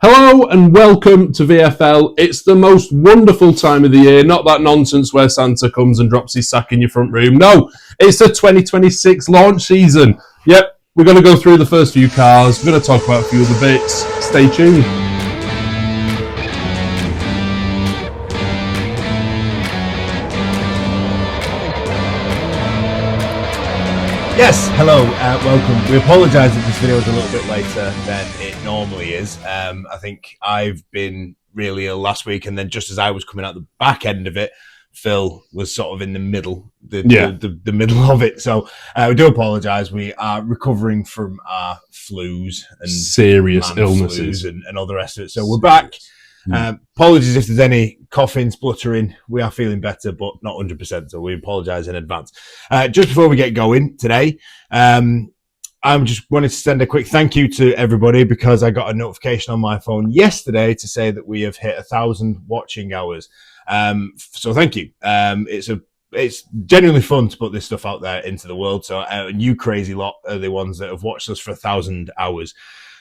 Hello and welcome to VFL. It's the most wonderful time of the year, not that nonsense where Santa comes and drops his sack in your front room. No, it's the 2026 launch season. Yep, we're going to go through the first few cars. We're going to talk about a few other bits. Stay tuned. Yes, hello, welcome. We apologise that this video is a little bit later than it normally is. I think I've been really ill last week, and then just as I was coming out the back end of it, Phil was sort of in the middle, the middle of it. So we do apologise. We are recovering from our flus and serious illnesses and all the rest of it. So we're back. Apologies if there's any coughing, spluttering. We are feeling better, but not 100%. So we apologise in advance. Just before we get going today, I just wanted to send a quick thank you to everybody because I got a notification on my phone yesterday to say that we have hit 1,000 watching hours. So thank you. It's genuinely fun to put this stuff out there into the world. So you crazy lot are the ones that have watched us for 1,000 hours.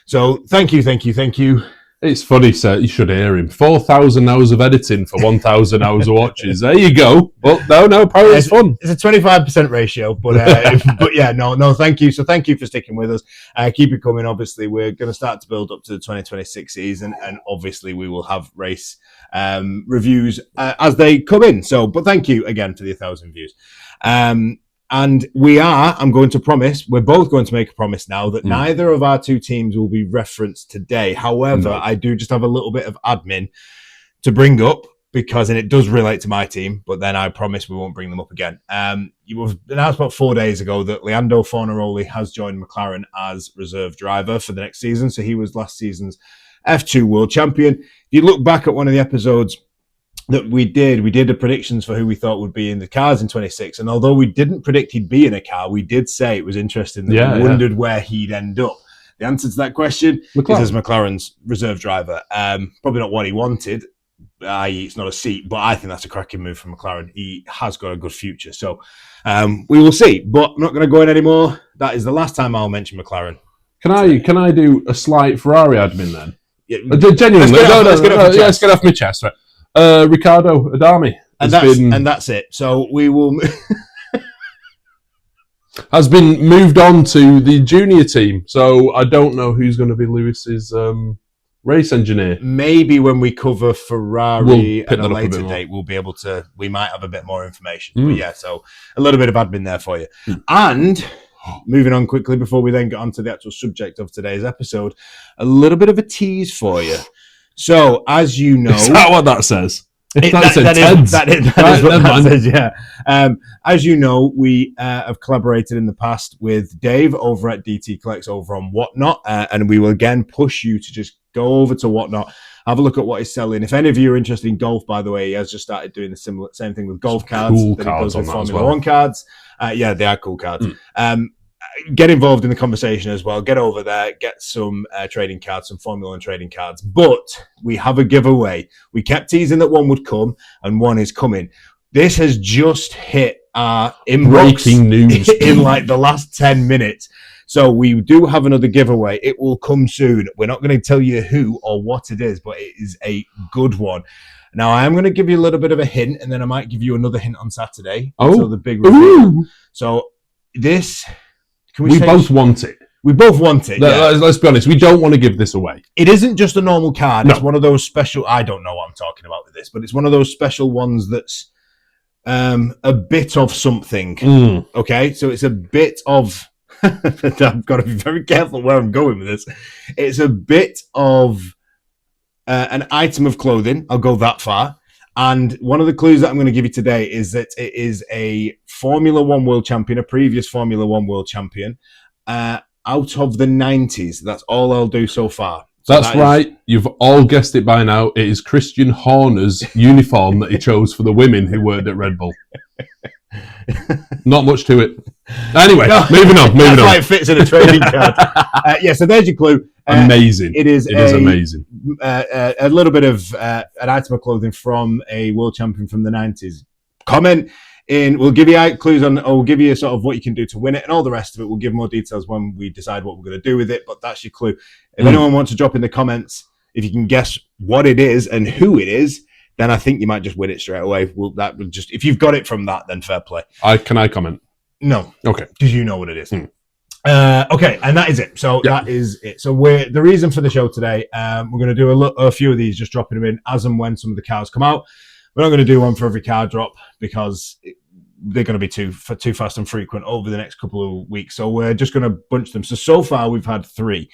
So thank you. It's funny, sir. You should hear him. 4,000 hours of editing for 1,000 hours of watches. There you go. Well, no, apparently it's fun. It's a 25% ratio, but but yeah, no, thank you. So thank you for sticking with us. Keep it coming. Obviously, we're going to start to build up to the 2026 season, and obviously we will have race reviews as they come in. So, but thank you again for the 1,000 views. And I'm going to promise, we're both going to make a promise now that neither of our two teams will be referenced today. However, I do just have a little bit of admin to bring up because, and it does relate to my team, but then I promise we won't bring them up again. You were announced about 4 days ago that Leandro Fornaroli has joined McLaren as reserve driver for the next season. So he was last season's F2 world champion. If you look back at one of the episodes that we did the predictions for who we thought would be in the cars in 26. And although we didn't predict he'd be in a car, we did say it was interesting that we wondered where he'd end up. The answer to that question is as McLaren's reserve driver. Probably not what he wanted, i.e. it's not a seat, but I think that's a cracking move from McLaren. He has got a good future. So we will see, but I'm not going to go in anymore. That is the last time I'll mention McLaren. Can I do a slight Ferrari admin then? Yeah, genuinely. Let's get off my chest, right? Ricardo Adami and that's it. So we will has been moved on to the junior team. So I don't know who's going to be Lewis's race engineer. Maybe when we cover Ferrari at a later date, we'll be able to. We might have a bit more information. But yeah, so a little bit of admin there for you. And moving on quickly before we then get on to the actual subject of today's episode, a little bit of a tease for you. So, as you know... Is that what that says? That is what that says, yeah. As you know, we have collaborated in the past with Dave over at DT Collects over on Whatnot, and we will again push you to just go over to Whatnot, have a look at what he's selling. If any of you are interested in golf, by the way, he has just started doing the same thing with golf cards. Cool that cards he does with on that Formula One cards. Yeah, they are cool cards. Get involved in the conversation as well. Get over there, get some trading cards, some Formula One trading cards. But we have a giveaway. We kept teasing that one would come, and one is coming. This has just hit our inbox. Breaking news in like the last 10 minutes. So we do have another giveaway. It will come soon. We're not going to tell you who or what it is, but it is a good one. Now, I am going to give you a little bit of a hint, and then I might give you another hint on Saturday until the big reveal. So this... We both want it. We both want it. Let's be honest. We don't want to give this away. It isn't just a normal card. No. It's one of those special... I don't know what I'm talking about with this, but it's one of those special ones that's a bit of something. Okay? So it's a bit of... I've got to be very careful where I'm going with this. It's a bit of an item of clothing. I'll go that far. And one of the clues that I'm going to give you today is that it is a Formula One world champion, a previous Formula One world champion, out of the 90s. That's all I'll do so far. So that's right. You've all guessed it by now. It is Christian Horner's uniform that he chose for the women who worked at Red Bull. Not much to it. Anyway, moving on. That's why it fits in a trading card. So there's your clue. Amazing. It is amazing. A little bit of an item of clothing from a world champion from the 90s. Comment in. We'll give you clues on, or we'll give you sort of what you can do to win it, and all the rest of it. We'll give more details when we decide what we're going to do with it. But that's your clue. If anyone wants to drop in the comments if you can guess what it is and who it is, then I think you might just win it straight away. Well, that would just, if you've got it from that, then fair play. Can I comment? No. Okay. Because you know what it is. Okay, and that is it. So that is it. So the reason for the show today, we're going to do a few of these, just dropping them in as and when some of the cars come out. We're not going to do one for every car drop because they're going to be too fast and frequent over the next couple of weeks. So we're just going to bunch them. So far we've had 3.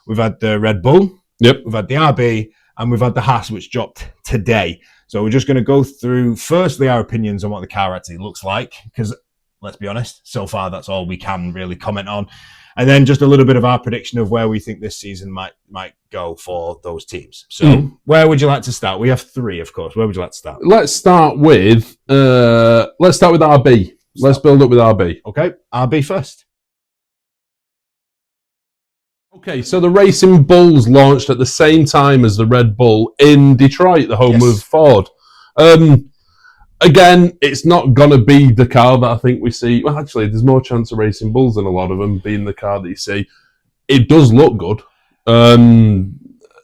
We've had the Red Bull. Yep. We've had the RB, and we've had the Haas, which dropped today. So we're just going to go through, firstly, our opinions on what the car actually looks like, because let's be honest, so far that's all we can really comment on. And then just a little bit of our prediction of where we think this season might go for those teams. So where would you like to start? We have 3, of course. Where would you like to start? Let's start with RB. Let's build up with RB. Okay, RB first. Okay, so the Racing Bulls launched at the same time as the Red Bull in Detroit, the home of Ford. Again, it's not going to be the car that I think we see. Well, actually, there's more chance of Racing Bulls than a lot of them being the car that you see. It does look good.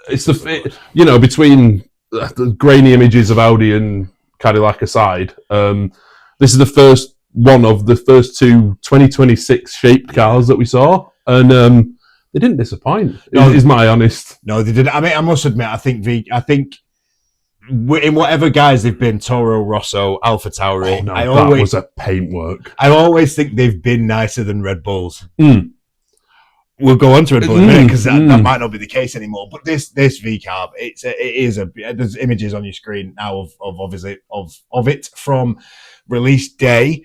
It's between the grainy images of Audi and Cadillac aside, this is the first one of the first 2 2026 shaped cars that we saw. And they didn't disappoint, is my honest. No, they didn't. I mean, I must admit, I think in whatever guys they've been, Toro Rosso, Alpha Tauri, that was a paintwork. I always think they've been nicer than Red Bulls. We'll go on to Red Bull in a minute because that might not be the case anymore. But this V-Carb, there's images on your screen now of it from release day.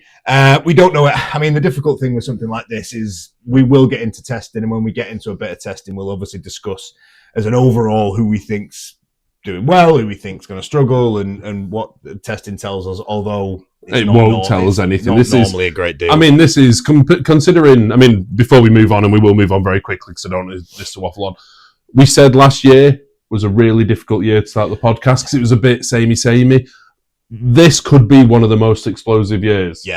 We don't know it. I mean, the difficult thing with something like this is we will get into testing, and when we get into a bit of testing, we'll obviously discuss as an overall who we think's doing well, who we think's going to struggle, and what the testing tells us. Although it won't tell us anything. This is normally a great deal. I mean, this is considering. I mean, before we move on, and we will move on very quickly because I don't want this to waffle on. We said last year was a really difficult year to start the podcast because it was a bit samey. This could be one of the most explosive years.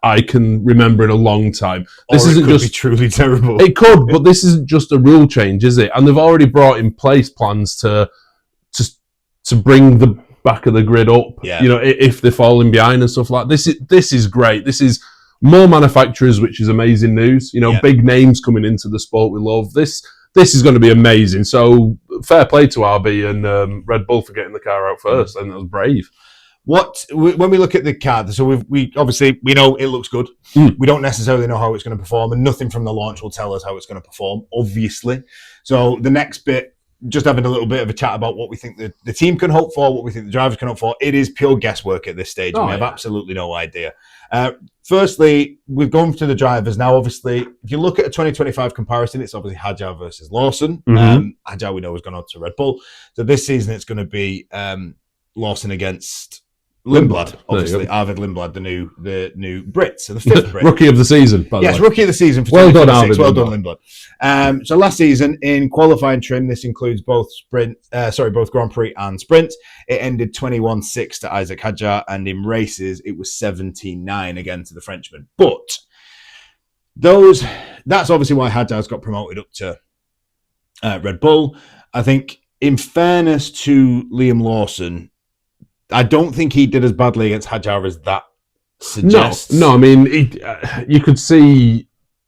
I can remember in a long time. This isn't just be truly terrible. It could, but this isn't just a rule change, is it? And they've already brought in place plans to bring the back of the grid up. If they're falling behind and stuff like this. This is great. This is more manufacturers, which is amazing news. Big names coming into the sport we love. This is going to be amazing. So fair play to RB and Red Bull for getting the car out first, and that was brave. When we look at the car, so we obviously know it looks good. We don't necessarily know how it's going to perform, and nothing from the launch will tell us how it's going to perform, obviously. So the next bit, just having a little bit of a chat about what we think the team can hope for, what we think the drivers can hope for. It is pure guesswork at this stage. We have absolutely no idea. Firstly, we've gone to the drivers. Now, obviously, if you look at a 2025 comparison, it's obviously Hadjar versus Lawson. Hadjar, we know, has gone on to Red Bull. So this season, it's going to be Lawson against Lindblad, obviously. Arvid Lindblad, the new Brit, so the 5th Brit. Rookie of the season, by the way. Yes, Rookie of the season for well done, Arvid. Well done, Lindblad. So last season, in qualifying trim, this includes both both Grand Prix and Sprint, it ended 21-6 to Isaac Hadjar, and in races, it was 17-9 again to the Frenchman. But that's obviously why Hadjar's got promoted up to Red Bull. I think, in fairness to Liam Lawson, I don't think he did as badly against Hadjar as that suggests. No. I mean, you could see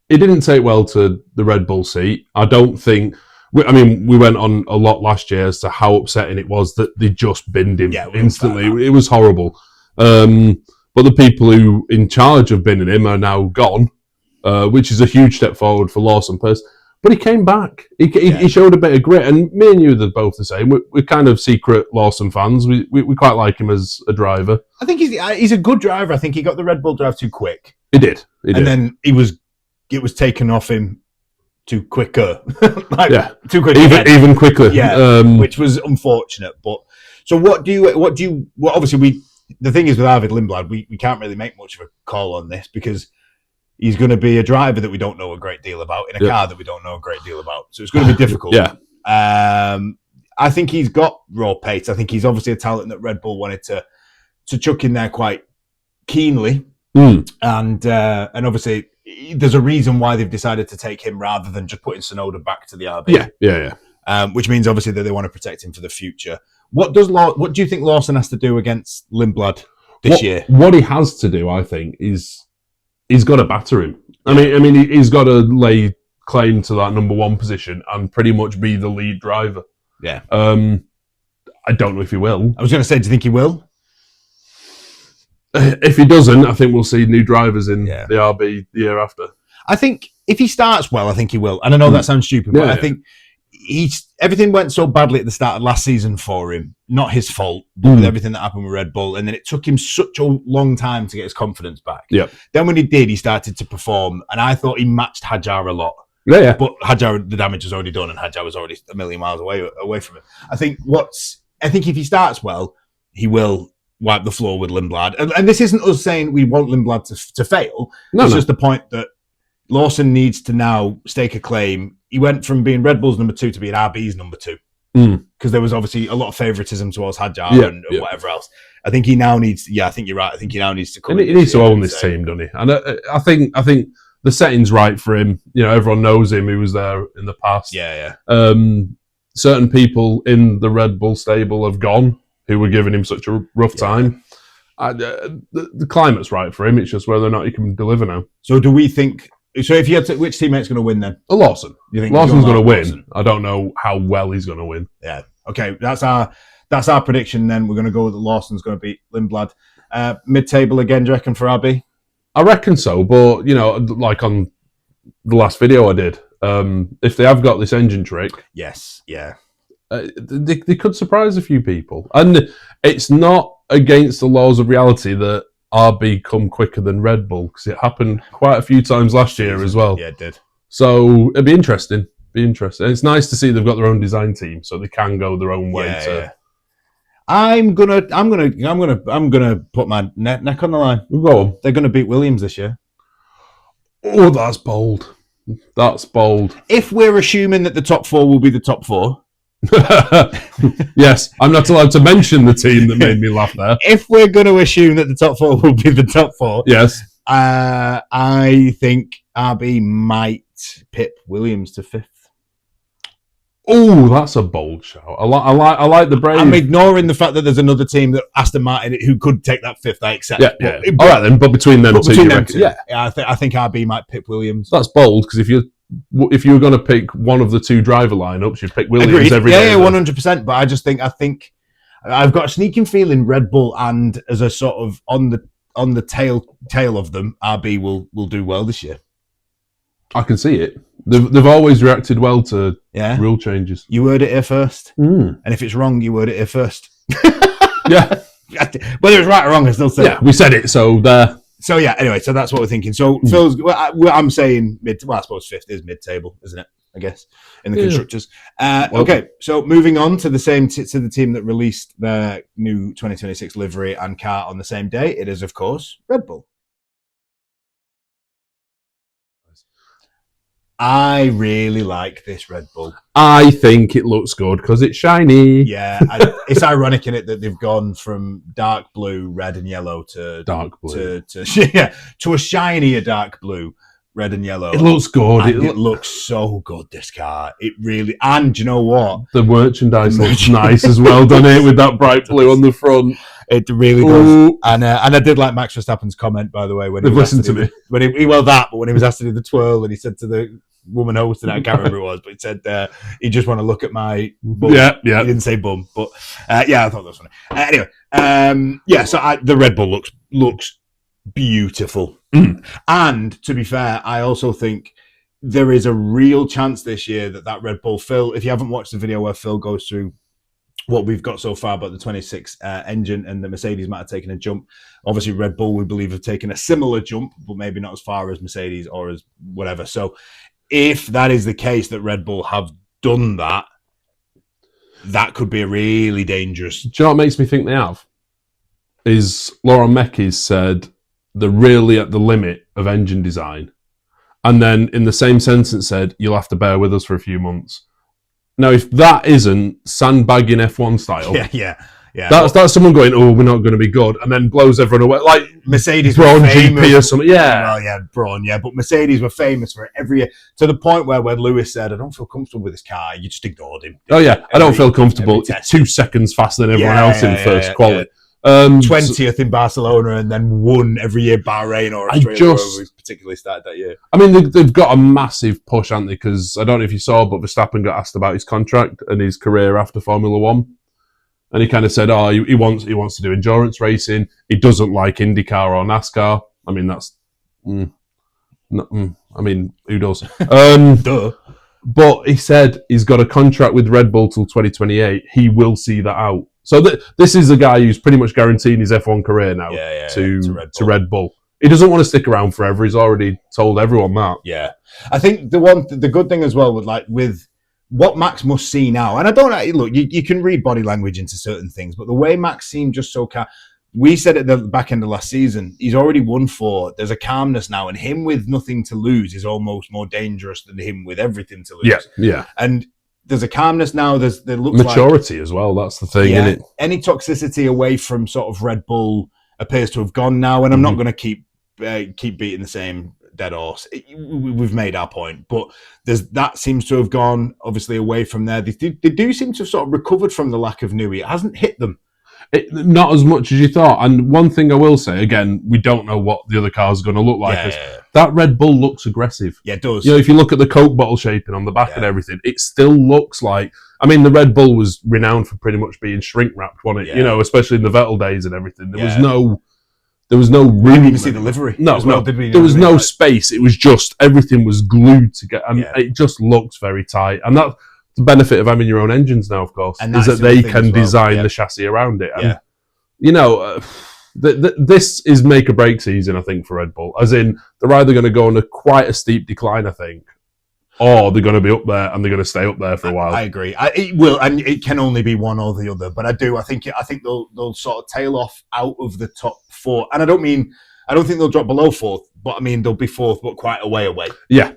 he didn't take well to the Red Bull seat. I don't think. We went on a lot last year as to how upsetting it was that they just binned him instantly. It was horrible. But the people who in charge of binning him are now gone, which is a huge step forward for Lawson personally. But he came back. He showed a bit of grit, and me and you are both the same. We're kind of secret Lawson fans. We quite like him as a driver. I think he's a good driver. I think he got the Red Bull drive too quick. He did. And then it was taken off him too quicker. Too quick. Even quicker. Which was unfortunate. But so obviously the thing is with Arvid Lindblad, we can't really make much of a call on this because he's going to be a driver that we don't know a great deal about in a car that we don't know a great deal about. So it's going to be difficult. I think he's got raw pace. I think he's obviously a talent that Red Bull wanted to chuck in there quite keenly. And obviously there's a reason why they've decided to take him rather than just putting Tsunoda back to the RB. Yeah. which means obviously that they want to protect him for the future. What do you think Lawson has to do against Lindblad this year? What he has to do, I think, is he's got to batter him. I mean, he's got to lay claim to that number one position and pretty much be the lead driver. Yeah. I don't know if he will. I was going to say, do you think he will? If he doesn't, I think we'll see new drivers in the RB the year after. I think if he starts well, I think he will. And I know that sounds stupid, but I think everything went so badly at the start of last season for him. Not his fault, but with everything that happened with Red Bull. And then it took him such a long time to get his confidence back. Yep. Then when he did, he started to perform. And I thought he matched Hadjar a lot. Yeah. But Hadjar, the damage was already done, and Hadjar was already a million miles away from it. I think if he starts well, he will wipe the floor with Lindblad. And this isn't us saying we want Lindblad to fail. It's just the point that Lawson needs to now stake a claim. He went from being Red Bull's number 2 to being RB's number 2. Because there was obviously a lot of favouritism towards Hadjar and whatever else. I think he now needs. I think you're right. I think he now needs to come. He needs to own this team, doesn't he? And I think the setting's right for him. You know, everyone knows him. He was there in the past. Yeah. Certain people in the Red Bull stable have gone who were giving him such a rough time. The climate's right for him. It's just whether or not he can deliver now. So do we think? So if you had to, which teammate's going to win then? Lawson. You think Lawson's going to win? I don't know how well he's going to win. Yeah. Okay. That's our prediction. Then we're going to go with Lawson's going to beat Lindblad. Mid-table again, do you reckon, for RB? I reckon so, but like on the last video I did, if they have got this engine trick, yes, yeah, they could surprise a few people, and it's not against the laws of reality that RB come quicker than Red Bull, because it happened quite a few times last year as well. Yeah, it did. So it'd be interesting. It's nice to see they've got their own design team, so they can go their own way. Yeah. I'm gonna put my neck on the line. Go on. They're gonna beat Williams this year. Oh, that's bold. That's bold. If we're assuming that the top 4 will be the top 4. Yes, I'm not allowed to mention the team that made me laugh there. If we're going to assume that the top 4 will be the top 4, yes, I think RB might pip Williams to 5th. Oh, that's a bold shout. I like the brave. I'm ignoring the fact that there's another team that Aston Martin who could take that 5th. I accept. Yeah. All right then, but between them two, yeah, I think RB might pip Williams. That's bold, because if you were going to pick one of the 2 driver lineups, you'd pick Williams. Agreed. Every day. Yeah, 100%. But I think I've got a sneaking feeling Red Bull, and as a sort of on the tail of them, RB will do well this year. I can see it. They've always reacted well to rule changes. You heard it here first. And if it's wrong, you heard it here first. Yeah. Whether it's right or wrong, I still say it. We said it, so there. So yeah, anyway, so that's what we're thinking. So Phil's, I'm saying I suppose 5th is mid-table, isn't it? I guess, in the constructors. Okay, so moving on to the team that released their new 2026 livery and car on the same day. It is, of course, Red Bull. I really like this Red Bull. I think it looks good because it's shiny. Yeah, it's ironic in it that they've gone from dark blue, red and yellow to dark blue to a shinier dark blue, red and yellow. It looks good. It looks so good, this car. It really, and do you know what? The merchandise looks nice as well, doesn't it? With that bright blue on the front. It really does. And I did like Max Verstappen's comment, by the way, when he was listened to me. When he was asked to do the twirl, and he said to the woman hosting it, I can't remember who it was, but he said he just want to look at my bum. Yeah. He didn't say bum, but I thought that was funny. Anyway, so the Red Bull looks beautiful. And to be fair, I also think there is a real chance this year that Red Bull, Phil, if you haven't watched the video where Phil goes through what we've got so far about the 26 engine, and the Mercedes might have taken a jump. Obviously, Red Bull, we believe, have taken a similar jump, but maybe not as far as Mercedes or as whatever. So if that is the case, that Red Bull have done that, that could be a really dangerous. Do you know what makes me think they have? Is Laurent Mekies said they're really at the limit of engine design. And then in the same sentence said, you'll have to bear with us for a few months. Now, if that isn't sandbagging F1 style, Yeah, That's someone going, oh, we're not going to be good, and then blows everyone away. Like Mercedes Braun were famous. GP or something. Yeah. Well, yeah, Braun, yeah. But Mercedes were famous for it every year, to the point where when Lewis said, I don't feel comfortable with this car, you just ignored him. Oh, yeah. I don't feel comfortable. It's 2 seconds faster than everyone else in first quality. 20th in Barcelona and then won every year Bahrain or Australia, where we particularly started that year. I mean, they've got a massive push, haven't they? Because I don't know if you saw, but Verstappen got asked about his contract and his career after Formula One. And he kind of said, oh, he wants to do endurance racing. He doesn't like IndyCar or NASCAR. I mean, that's... I mean, who does? Duh. But he said he's got a contract with Red Bull till 2028. He will see that out. So this is a guy who's pretty much guaranteeing his F1 career now to Red Bull. He doesn't want to stick around forever. He's already told everyone that. Yeah. I think the good thing as well with what Max must see now, and I don't look, you can read body language into certain things, but the way Max seemed just so we said at the back end of last season, he's already won 4. There's a calmness now, and him with nothing to lose is almost more dangerous than him with everything to lose. Yeah. And there's a calmness now. There looks maturity as well. That's the thing, isn't it? Any toxicity away from sort of Red Bull appears to have gone now, and I'm not going to keep beating the same dead horse. We've made our point, but that seems to have gone obviously away from there. They do seem to have sort of recovered from the lack of Newey. It hasn't hit them. Not as much as you thought. And one thing I will say, again, we don't know what the other car's going to look like. That Red Bull looks aggressive. Yeah, it does. You know, if you look at the Coke bottle shaping on the back and everything, it still looks like... I mean, the Red Bull was renowned for pretty much being shrink-wrapped, wasn't it? Yeah. You know, especially in the Vettel days and everything. There was no room. We didn't even see the livery. No, there was no space. It was just... Everything was glued together. And it just looks very tight. And that's the benefit of having your own engines now, of course, is that they can design the chassis around it. And, you know, this is make or break season, I think, for Red Bull. As in, they're either going to go on quite a steep decline, I think, or they're going to be up there and they're going to stay up there for a while. I agree. It will, and it can only be one or the other. But I think they'll sort of tail off out of the top 4. And I don't think they'll drop below 4th, but I mean they'll be 4th, but quite a way away. Yeah.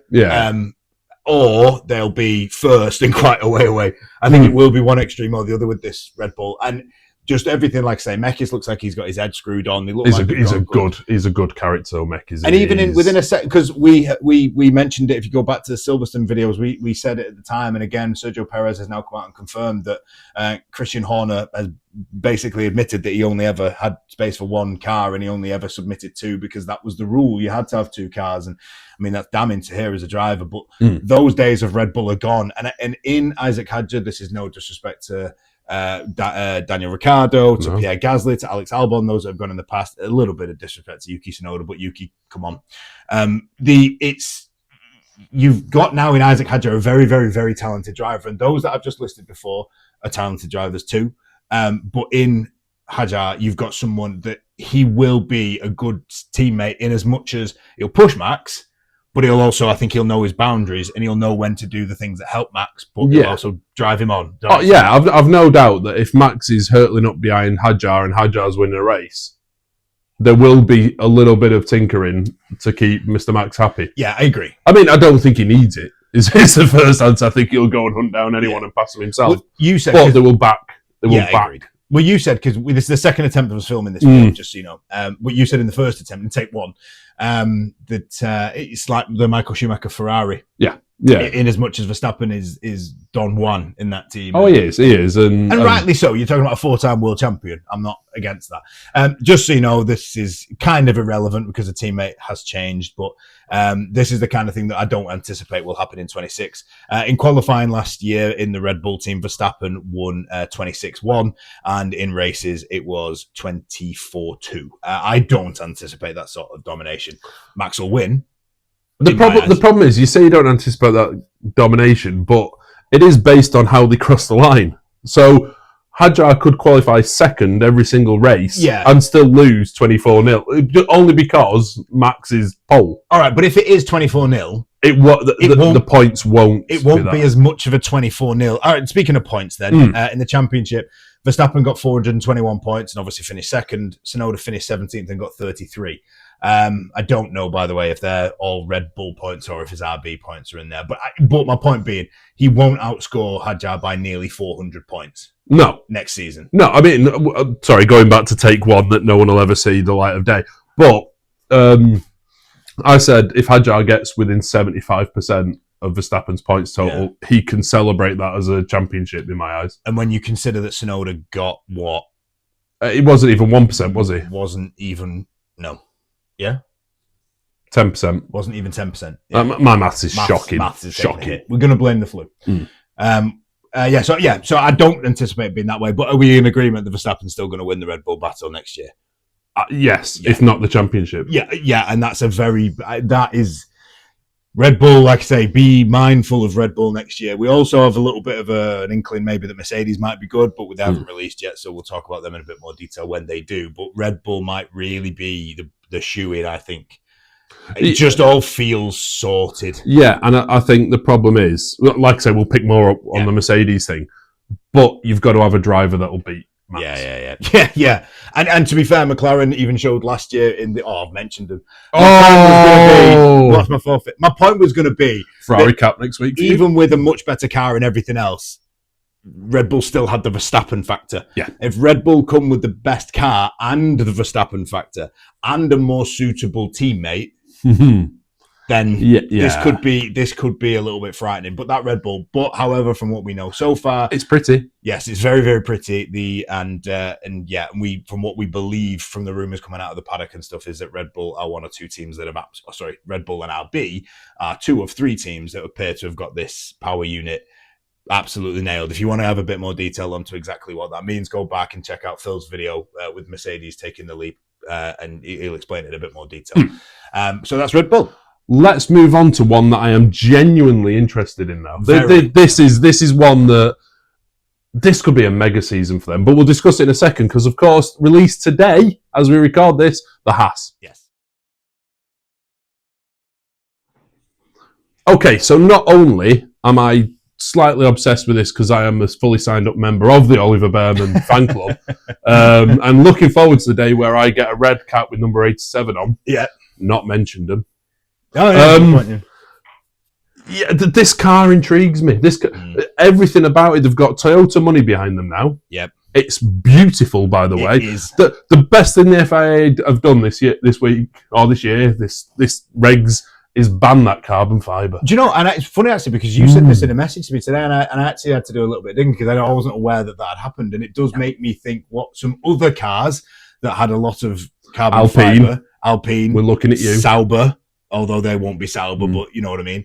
Or they'll be 1st and quite a way away. I think it will be one extreme or the other with this Red Bull. And just everything, like I say, Mekis looks like he's got his head screwed on. He's a good character, Mekis. And even within a set, because we mentioned it. If you go back to the Silverstone videos, we said it at the time, and again, Sergio Perez has now come out and confirmed that Christian Horner has basically admitted that he only ever had space for 1 car, and he only ever submitted 2 because that was the rule. You had to have 2 cars, and I mean that's damning to hear as a driver. But those days of Red Bull are gone. And in Isaac Hadjar, this is no disrespect to Daniel Ricciardo, to Pierre Gasly, to Alex Albon, those that have gone in the past. A little bit of disrespect to Yuki Tsunoda, but Yuki, come on. You've got now in Isaac Hadjar a very, very, very talented driver, and those that I've just listed before are talented drivers too. But in Hadjar, you've got someone that he will be a good teammate in as much as he'll push Max, but he'll also, I think he'll know his boundaries and he'll know when to do the things that help Max, but he'll also drive him on. I've no doubt that if Max is hurtling up behind Hadjar and Hadjar's winning a race, there will be a little bit of tinkering to keep Mr. Max happy. Yeah, I agree. I mean, I don't think he needs it. It's the first answer. I think he'll go and hunt down anyone and pass him himself. Well, you said, but they will back. Agreed. Well, you said, because this is the second attempt of us filming this film, just so you know. What you said in the first attempt, in take 1, that it's like the Michael Schumacher Ferrari. Yeah. In as much as Verstappen is Don Juan in that team. Oh, he is. And rightly so. You're talking about a 4-time world champion. I'm not against that. Just so you know, this is kind of irrelevant because a teammate has changed, but this is the kind of thing that I don't anticipate will happen in 26. In qualifying last year in the Red Bull team, Verstappen won 26-1, and in races it was 24-2. I don't anticipate that sort of domination. Max will win. The problem is, you say you don't anticipate that domination, but it is based on how they cross the line. So Hadjar could qualify second every single race and still lose 24-0, only because Max is pole. All right, but if it is 24-0, the points won't. It won't be as much of a 24-0. All right, speaking of points then, in the championship, Verstappen got 421 points and obviously finished second. Tsunoda finished 17th and got 33. I don't know, by the way, if they're all Red Bull points or if his RB points are in there. But my point being, he won't outscore Hadjar by nearly 400 points. No. Next season. No, I mean, sorry, going back to take one that no one will ever see the light of day. But I said if Hadjar gets within 75% of Verstappen's points total, he can celebrate that as a championship in my eyes. And when you consider that Tsunoda got what? It wasn't even 1%, was he? Wasn't even, no. Yeah? 10%. Wasn't even 10%. Yeah. My maths is shocking. Maths is shocking. We're going to blame the flu. So I don't anticipate it being that way, but are we in agreement that Verstappen's still going to win the Red Bull battle next year? Yes, if not the championship. Yeah, and that is Red Bull, like I say, be mindful of Red Bull next year. We also have a little bit of an inkling maybe that Mercedes might be good, but they haven't released yet, so we'll talk about them in a bit more detail when they do. But Red Bull might really be the shoe-in, I think. It just all feels sorted. Yeah, and I think the problem is, like I say, we'll pick more up on the Mercedes thing, but you've got to have a driver that will beat Max. Yeah. And to be fair, McLaren even showed last year in the... I've mentioned them. What's my forfeit? My point was going to be... Ferrari cap next week. Even with a much better car and everything else, Red Bull still had the Verstappen factor. Yeah. If Red Bull come with the best car and the Verstappen factor and a more suitable teammate... then this could be a little bit frightening. But that Red Bull, however, from what we know so far, it's pretty. Yes, it's very, very pretty. We from what we believe from the rumors coming out of the paddock and stuff is that Red Bull are one or two teams that have Red Bull and RB are two of three teams that appear to have got this power unit absolutely nailed. If you want to have a bit more detail onto exactly what that means, go back and check out Phil's video with Mercedes taking the leap. And he'll explain it in a bit more detail. So that's Red Bull. Let's move on to one that I am genuinely interested in now. This is one that this could be a mega season for them, but we'll discuss it in a second because, of course, released today as we record this, the Haas. Yes. Okay, so not only am I slightly obsessed with this because I am a fully signed up member of the Oliver Behrman fan club. And looking forward to the day where I get a red cap with number 87 on. Yeah. Not mentioned them. Oh, yeah. This car intrigues me. Everything about it, they've got Toyota money behind them now. Yep. It's beautiful, by the way. Is. The best thing the FIA have done this year, this regs, is ban that carbon fibre. Do you know, and it's funny actually because you sent this in a message to me today and I actually had to do a little bit of digging because I wasn't aware that had happened, and it does make me think what some other cars that had a lot of carbon fibre, Alpine, we're looking at you, Sauber, although they won't be Sauber, but you know what I mean,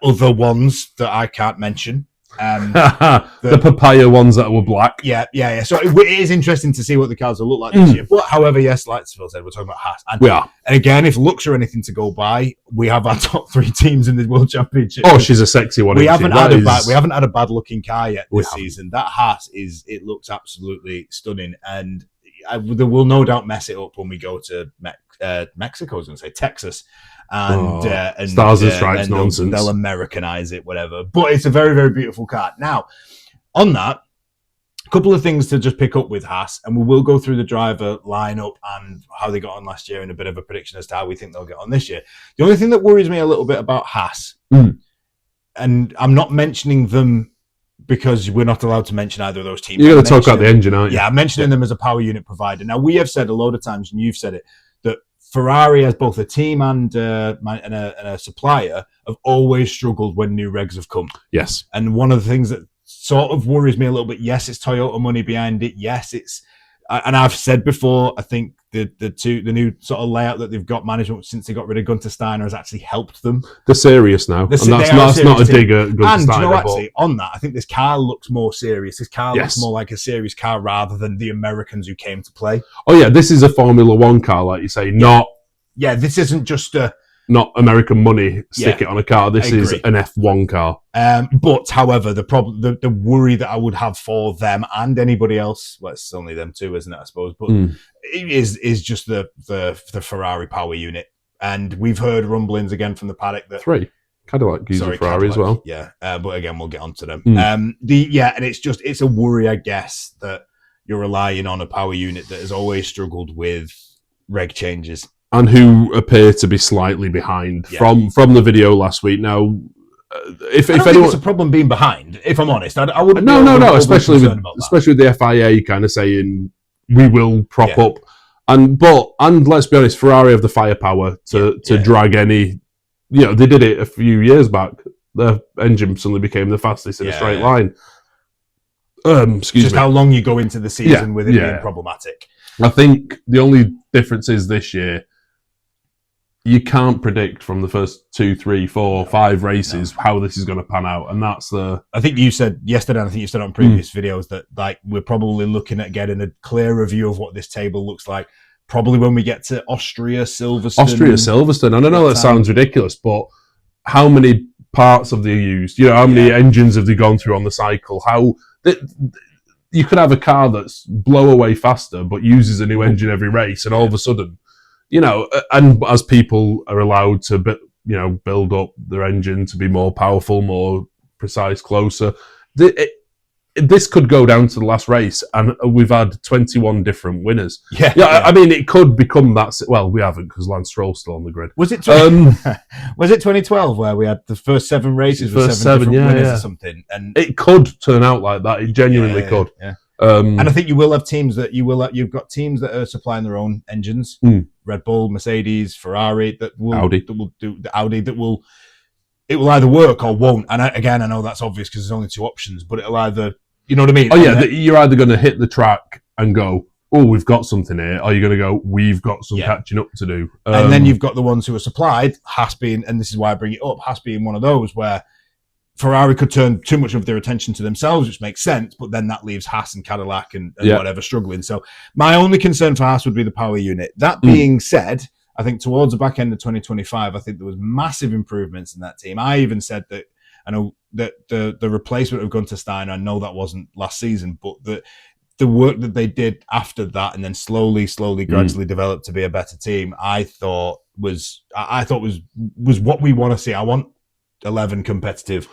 other ones that I can't mention. The papaya ones that were black. Yeah. So it is interesting to see what the cars will look like this year. But however, yes, like Phil said, we're talking about Haas. We are. And again, if looks are anything to go by, we have our top three teams in the World Championship. Oh, she's a sexy one. We haven't had a bad looking car yet this season. That Haas it looks absolutely stunning, and they will no doubt mess it up when we go to Mexico. I was going to say Texas. And stars and stripes nonsense. They'll Americanize it, whatever. But it's a very, very beautiful car. Now, on that, a couple of things to just pick up with Haas, and we will go through the driver lineup and how they got on last year and a bit of a prediction as to how we think they'll get on this year. The only thing that worries me a little bit about Haas, and I'm not mentioning them because we're not allowed to mention either of those teams. You're going to talk about the engine, aren't you? Yeah, I'm mentioning them as a power unit provider. Now, we have said a load of times, and you've said it, that Ferrari, as both a team and a supplier, have always struggled when new regs have come. Yes. And one of the things that sort of worries me a little bit, yes, it's Toyota money behind it. Yes, it's... And I've said before, I think the new sort of layout that they've got management since they got rid of Gunter Steiner has actually helped them. They're serious now. That's not a dig at Gunter and, Steiner. And actually, on that, I think this car looks more serious. This car looks more like a serious car rather than the Americans who came to play. Oh, yeah, this is a Formula One car, like you say, not... Yeah, this isn't just a... Not American money, stick it on a car. This is an F1 car. But, however, the worry that I would have for them and anybody else, well, it's only them too, isn't it, I suppose, but it is just the Ferrari power unit. And we've heard rumblings again from the paddock that... Three. Cadillac uses Ferrari Cadillac, as well. Yeah, but again, we'll get onto them. And it's a worry, I guess, that you're relying on a power unit that has always struggled with reg changes. and who appear to be slightly behind from the video last week. Now, if I don't think anyone, it's a problem being behind. If I'm honest, I wouldn't. No. Especially with the FIA kind of saying we will prop up, and let's be honest, Ferrari have the firepower to drag any. You know, they did it a few years back. Their engine suddenly became the fastest in a straight line. Excuse me. How long you go into the season with it being problematic. I think the only difference is this year, you can't predict from the first 2, 3, 4, 5 races how this is going to pan out, and that's the. I think you said yesterday, and I think you said on previous videos that like we're probably looking at getting a clearer view of what this table looks like. Probably when we get to Austria, Silverstone. I don't know that sounds ridiculous, but how many parts have they used? You know, how many engines have they gone through on the cycle? You could have a car that's blow away faster, but uses a new engine every race, and all of a sudden. You know, and as people are allowed to, build up their engine to be more powerful, more precise, closer, this could go down to the last race, and we've had 21 different winners. Yeah. I mean, it could become that. Well, we haven't because Lance Stroll's still on the grid. Was it? Was it 2012 where we had the first 7 races with 7 different winners or something? And it could turn out like that. It genuinely could. Yeah. And I think you will have teams that you've got teams that are supplying their own engines. Red Bull, Mercedes, Ferrari Audi. It will either work or won't. And I know that's obvious because there's only 2 options, but it'll either, you know what I mean? Oh yeah, you're either going to hit the track and go, oh, we've got something here, or you're going to go, we've got some catching up to do. And then you've got the ones who are supplied, Haas being, and this is why I bring it up, Haas being one of those where Ferrari could turn too much of their attention to themselves, which makes sense, but then that leaves Haas and Cadillac and whatever struggling. So my only concern for Haas would be the power unit. That being said, I think towards the back end of 2025, I think there was massive improvements in that team. I even said that I know that the replacement of Gunter Steiner, I know that wasn't last season, but the work that they did after that and then slowly, gradually developed to be a better team, I thought was what we want to see. I want 11 competitive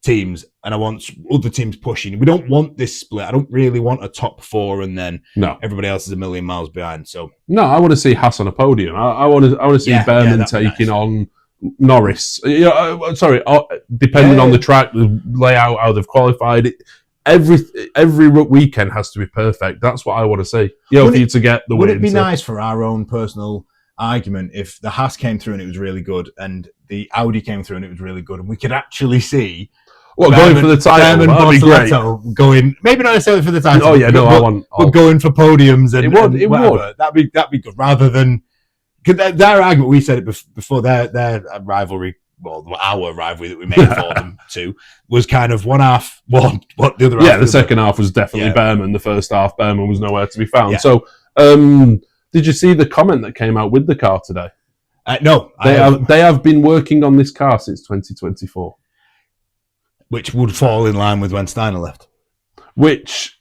teams, and I want other teams pushing. We don't want this split. I don't really want a top 4 and then everybody else is a million miles behind. So I want to see Haas on a podium. I want to see Berman taking on Norris. Depending on the track, the layout, how they've qualified. Every weekend has to be perfect. That's what I want to see. For you to get the win. Would it be nice for our own personal argument if the Haas came through and it was really good, and the Audi came through and it was really good, and we could actually see going for the title? That'd be great. Going, maybe not necessarily for the title. But going for podiums and it would. That'd be good rather than because their argument. We said it before their rivalry. Well, our rivalry that we made for them too was kind of one half. What the other half? Yeah, the second half was definitely Berman. The first half, Berman was nowhere to be found. Yeah. So, did you see the comment that came out with the car today? No, they have been working on this car since 2024, which would fall in line with when Steiner left. Which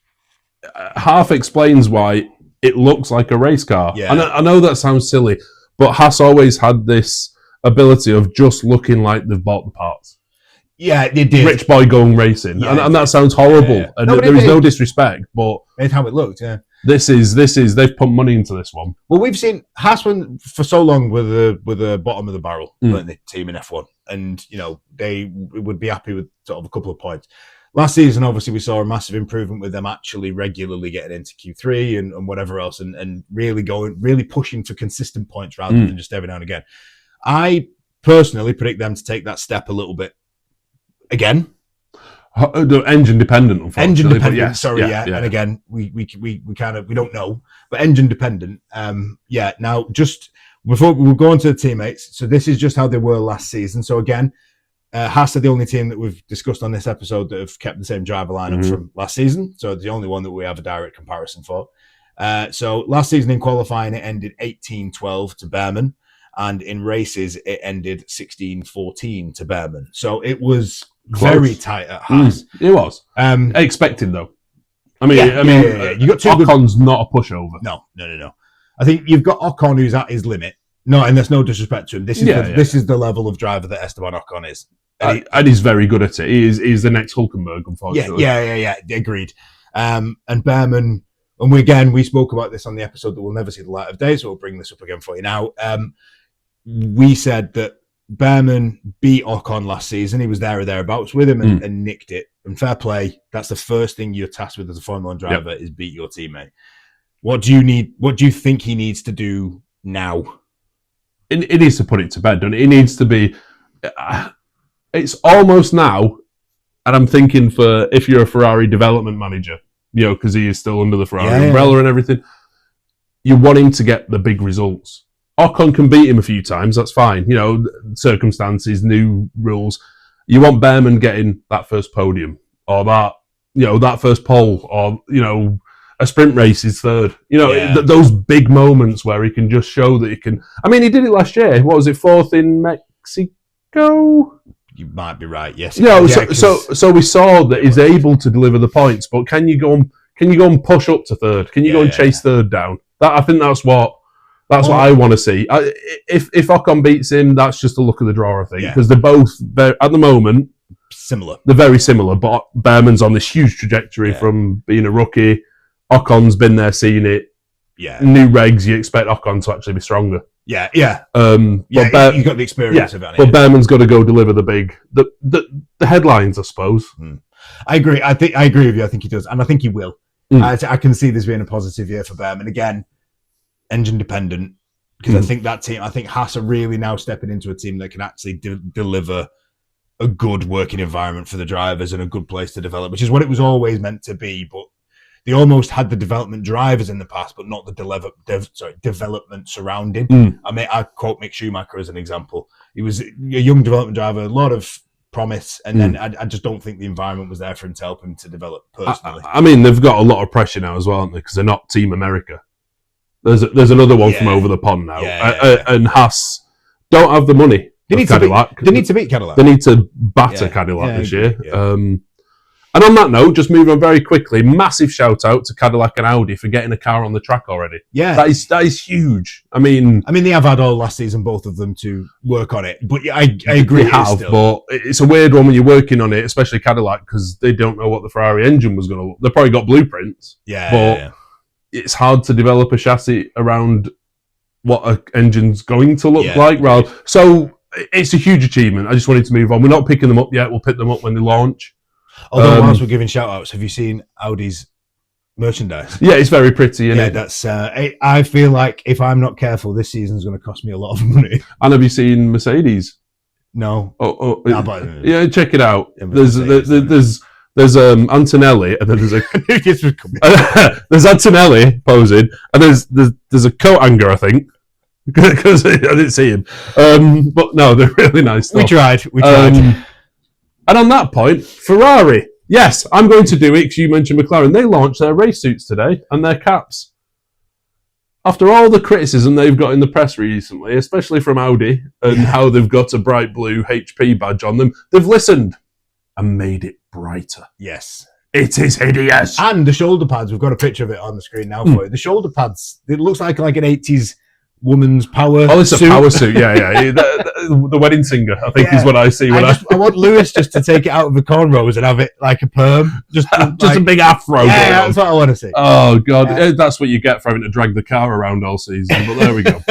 half explains why it looks like a race car. Yeah. And I know that sounds silly, but Haas always had this ability of just looking like they've bought the parts. Yeah, they did. Rich boy going racing, and that sounds horrible. Yeah. And there is no disrespect, but it's how it looked. Yeah. This is they've pumped money into this one. Well, we've seen Haas for so long with the bottom of the barrel, weren't they, team in F1, and they would be happy with sort of a couple of points. Last season, obviously, we saw a massive improvement with them actually regularly getting into Q3 and whatever else, and really pushing for consistent points rather than just every now and again. I personally predict them to take that step a little bit again. Engine dependent, unfortunately. Engine dependent. Yes, And again, we kind of we don't know, but engine dependent. Now, just before we'll go on to the teammates. So this is just how they were last season. So again, Haas are the only team that we've discussed on this episode that have kept the same driver lineup from last season. So it's the only one that we have a direct comparison for. So last season in qualifying, it ended 18-12 to Berman, and in races, it ended 16-14 to Berman. So it was very tight at Haas. It was. Expected though. I mean, you got Ocon's not a pushover. No. I think you've got Ocon who's at his limit. No, and there's no disrespect to him. This is the level of driver that Esteban Ocon is, and he's very good at it. He's the next Hülkenberg, unfortunately. Yeah. Agreed. And Berman and we spoke about this on the episode that will never see the light of day, so we'll bring this up again for you now. We said that Behrman beat Ocon last season. He was there or thereabouts with him and nicked it. And fair play, that's the first thing you're tasked with as a Formula 1 driver is beat your teammate. What do you think he needs to do now? It needs to put it to bed, doesn't it? It needs to be... it's almost now, and I'm thinking for if you're a Ferrari development manager, because he is still under the Ferrari umbrella and everything, you want him to get the big results. Ocon can beat him a few times, that's fine. Circumstances, new rules. You want Behrman getting that first podium, or that first pole, or, a sprint race is third. Those big moments where he can just show that he can... I mean, he did it last year. What was it, 4th in Mexico? You might be right, yes. So we saw that he's able to deliver the points, but can you go and push up to third? Can you go and chase third down? I think that's what I want to see. If Ocon beats him, that's just a look of the draw, I think, because they're both at the moment similar. They're very similar, but Behrman's on this huge trajectory from being a rookie. Ocon's been there, seen it. Yeah, new regs, you expect Ocon to actually be stronger. Yeah. You've got the experience of it. But Behrman's got to go deliver the headlines, I suppose. I agree. I agree with you. I think he does, and I think he will. I can see this being a positive year for Behrman again. Engine dependent, because I think that team, Haas are really now stepping into a team that can actually deliver a good working environment for the drivers and a good place to develop, which is what it was always meant to be. But they almost had the development drivers in the past, but not the development surrounding. I quote Mick Schumacher as an example. He was a young development driver, a lot of promise, and then I just don't think the environment was there for him to help him to develop personally. I mean, they've got a lot of pressure now as well, aren't they? Because they're not Team America. There's another one from over the pond now, and Haas don't have the money. They need to beat Cadillac. They need to batter Cadillac this year. And on that note, just moving on very quickly, massive shout out to Cadillac and Audi for getting a car on the track already. Yeah, that is huge. I mean, they have had all last season, both of them, to work on it. But I agree, they have. But it's a weird one when you're working on it, especially Cadillac, because they don't know what the Ferrari engine was going to look. They've probably got blueprints. But it's hard to develop a chassis around what an engine's going to look like. So it's a huge achievement. I just wanted to move on. We're not picking them up yet. We'll pick them up when they launch. Although, whilst we're giving shout-outs, have you seen Audi's merchandise? Yeah, it's very pretty, isn't it? That's. I feel like if I'm not careful, this season's going to cost me a lot of money. And have you seen Mercedes? No. Yeah, check it out. There's Antonelli, and then there's Antonelli posing, and there's a coat hanger, I think, because I didn't see him. But no, they're really nice stuff. We tried. And on that point, Ferrari. Yes, I'm going to do it because you mentioned McLaren. They launched their race suits today and their caps. After all the criticism they've got in the press recently, especially from Audi, and how they've got a bright blue HP badge on them, they've listened and made it brighter. Yes. It is hideous. And the shoulder pads, we've got a picture of it on the screen now for you. The shoulder pads, it looks like an 80s woman's power suit. Oh, it's a power suit, yeah. The wedding singer, I think, is what I see. I want Lewis just to take it out of the cornrows and have it like a perm. Just a big afro. Yeah, that's what I want to see. Oh, God. That's what you get for having to drag the car around all season. But there we go.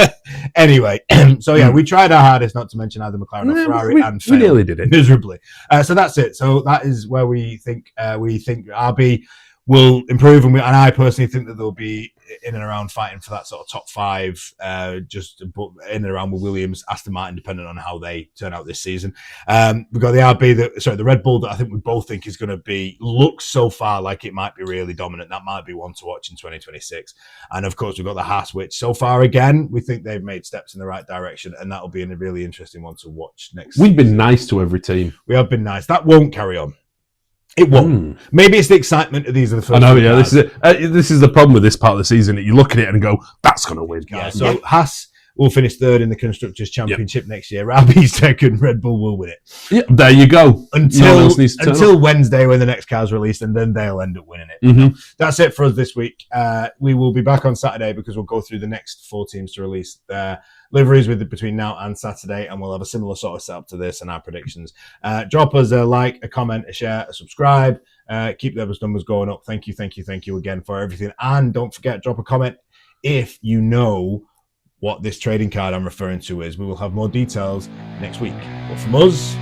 Anyway, so we tried our hardest not to mention either McLaren or Ferrari, and we nearly did it. Miserably. So that's it. So that is where we think RB will improve, and I personally think that they'll be in and around fighting for that sort of top 5, just in and around with Williams, Aston Martin, depending on how they turn out this season. We've got the Red Bull that I think we both think is going to looks so far like it might be really dominant. That might be one to watch in 2026. And of course, we've got the Haas, which so far, again, we think they've made steps in the right direction, and that'll be a really interesting one to watch next season. We've been nice to every team. We have been nice. That won't carry on. It won't. Maybe it's the excitement of these are the first. I know, yeah. This is the problem with this part of the season. That you look at it and go, "That's going to win." Yeah. So Haas will finish 3rd in the Constructors' Championship next year. RB's 2nd. Red Bull will win it. Yeah, there you go. Until Wednesday when the next car's released, and then they'll end up winning it. That's it for us this week. We will be back on Saturday because we'll go through the next 4 teams to release their liveries with between now and Saturday, and we'll have a similar sort of setup to this and our predictions. Drop us a like, a comment, a share, a subscribe. Keep those numbers going up. Thank you again for everything. And don't forget, drop a comment if you know what this trading card I'm referring to is. We will have more details next week. But from us,